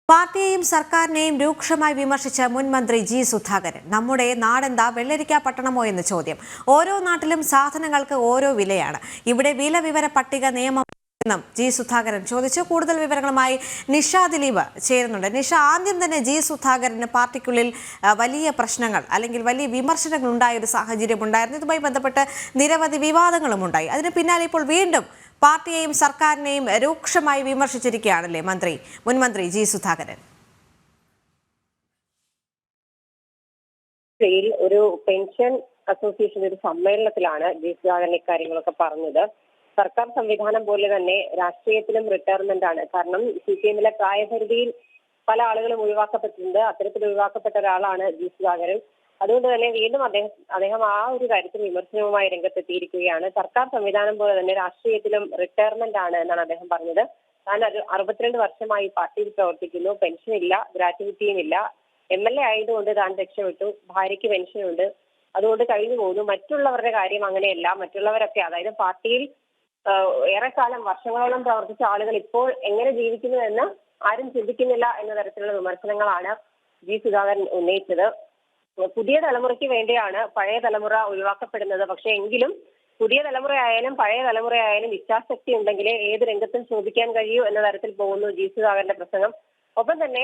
പാർട്ടിയെയും സർക്കാരിനെയും രൂക്ഷമായി വിമർശിച്ച മുൻ മന്ത്രി ജി സുധാകരൻ. നമ്മുടെ നാടെന്താ വെള്ളരിക്ക പട്ടണമോ എന്ന ചോദ്യം. ഓരോ നാട്ടിലും സാധനങ്ങൾക്ക് ഓരോ വിലയാണ്. ഇവിടെ വില വിവര പട്ടിക നിയമം എന്നും ജി സുധാകരൻ ചോദിച്ചു. കൂടുതൽ വിവരങ്ങളുമായി നിഷ ദിലീപ് ചേരുന്നുണ്ട്. നിഷ, ആദ്യം തന്നെ ജി സുധാകരന് പാർട്ടിക്കുള്ളിൽ വലിയ പ്രശ്നങ്ങൾ അല്ലെങ്കിൽ വലിയ വിമർശനങ്ങൾ ഉണ്ടായ ഒരു സാഹചര്യം ഉണ്ടായിരുന്നു. ഇതുമായി ബന്ധപ്പെട്ട് നിരവധി വിവാദങ്ങളും ഉണ്ടായി. അതിന് പിന്നാലെ ഇപ്പോൾ വീണ്ടും പാർട്ടിയെയും സർക്കാരിനെയും രൂക്ഷമായി വിമർശിച്ചിരിക്കുകയാണല്ലേ മുൻ മന്ത്രി ജി സുധാകരൻ. ഒരു പെൻഷൻ അസോസിയേഷൻ ഒരു സമ്മേളനത്തിലാണ് ജി സുധാകരൻ ഇക്കാര്യങ്ങളൊക്കെ പറഞ്ഞത്. സർക്കാർ സംവിധാനം പോലെ തന്നെ രാഷ്ട്രീയത്തിലും റിട്ടയർമെന്റ് ആണ്. കാരണം CPM-ലെ പ്രായപരിധിയിൽ പല ആളുകളും ഒഴിവാക്കപ്പെട്ടിട്ടുണ്ട്. അത്തരത്തിൽ ഒഴിവാക്കപ്പെട്ട ഒരാളാണ് ജി സുധാകരൻ. അതുകൊണ്ട് തന്നെ വീണ്ടും അദ്ദേഹം ആ ഒരു കാര്യത്തിൽ വിമർശനവുമായി രംഗത്തെത്തിയിരിക്കുകയാണ്. സർക്കാർ സംവിധാനം പോലെ തന്നെ രാഷ്ട്രീയത്തിലും റിട്ടയർമെന്റ് ആണ് എന്നാണ് അദ്ദേഹം പറഞ്ഞത്. താൻ 62 വർഷമായി പാർട്ടിയിൽ പ്രവർത്തിക്കുന്നു, പെൻഷൻ ഇല്ല, ഗ്രാറ്റുവിറ്റിയും ഇല്ല, MLA ആയതുകൊണ്ട് താൻ രക്ഷപ്പെട്ടു, ഭാര്യയ്ക്ക് പെൻഷനുണ്ട്, അതുകൊണ്ട് കഴിഞ്ഞു പോകുന്നു. മറ്റുള്ളവരുടെ കാര്യം അങ്ങനെയല്ല. മറ്റുള്ളവരൊക്കെ, അതായത് പാർട്ടിയിൽ ഏറെക്കാലം വർഷങ്ങളോളം പ്രവർത്തിച്ച ആളുകൾ ഇപ്പോൾ എങ്ങനെ ജീവിക്കുന്നു എന്ന് ആരും ചിന്തിക്കുന്നില്ല എന്ന തരത്തിലുള്ള വിമർശനങ്ങളാണ് ജി സുധാകരൻ ഉന്നയിച്ചത്. പുതിയ തലമുറയ്ക്ക് വേണ്ടിയാണ് പഴയ തലമുറ ഒഴിവാക്കപ്പെടുന്നത്. പക്ഷെ എങ്കിലും പുതിയ തലമുറയായാലും പഴയ തലമുറയായാലും ഇച്ഛാശക്തി ഉണ്ടെങ്കിലേ ഏത് രംഗത്തും ശോഭിക്കാൻ കഴിയൂ എന്ന തരത്തിൽ പോകുന്നു ജി സുധാകരന്റെ പ്രസംഗം. ഒപ്പം തന്നെ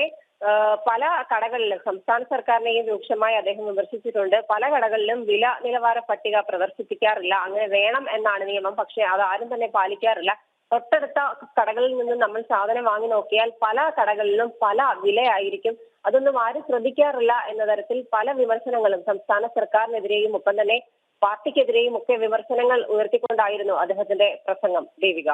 പല കടകളിലും സംസ്ഥാന സർക്കാരിനെയും രൂക്ഷമായി അദ്ദേഹം വിമർശിച്ചിട്ടുണ്ട്. പല കടകളിലും വില നിലവാര പട്ടിക പ്രദർശിപ്പിക്കാറില്ല. അങ്ങനെ വേണം എന്നാണ് നിയമം, പക്ഷെ അത് ആരും തന്നെ പാലിക്കാറില്ല. തൊട്ടടുത്ത കടകളിൽ നിന്നും നമ്മൾ സാധനം വാങ്ങി നോക്കിയാൽ പല കടകളിലും പല വിലയായിരിക്കും. അതൊന്നും ആരും ശ്രദ്ധിക്കാറില്ല എന്ന തരത്തിൽ പല വിമർശനങ്ങളും സംസ്ഥാന സർക്കാരിനെതിരെയും ഒപ്പം തന്നെ പാർട്ടിക്കെതിരെയും ഒക്കെ വിമർശനങ്ങൾ ഉയർത്തിക്കൊണ്ടായിരുന്നു അദ്ദേഹത്തിന്റെ പ്രസംഗം. ദേവിക.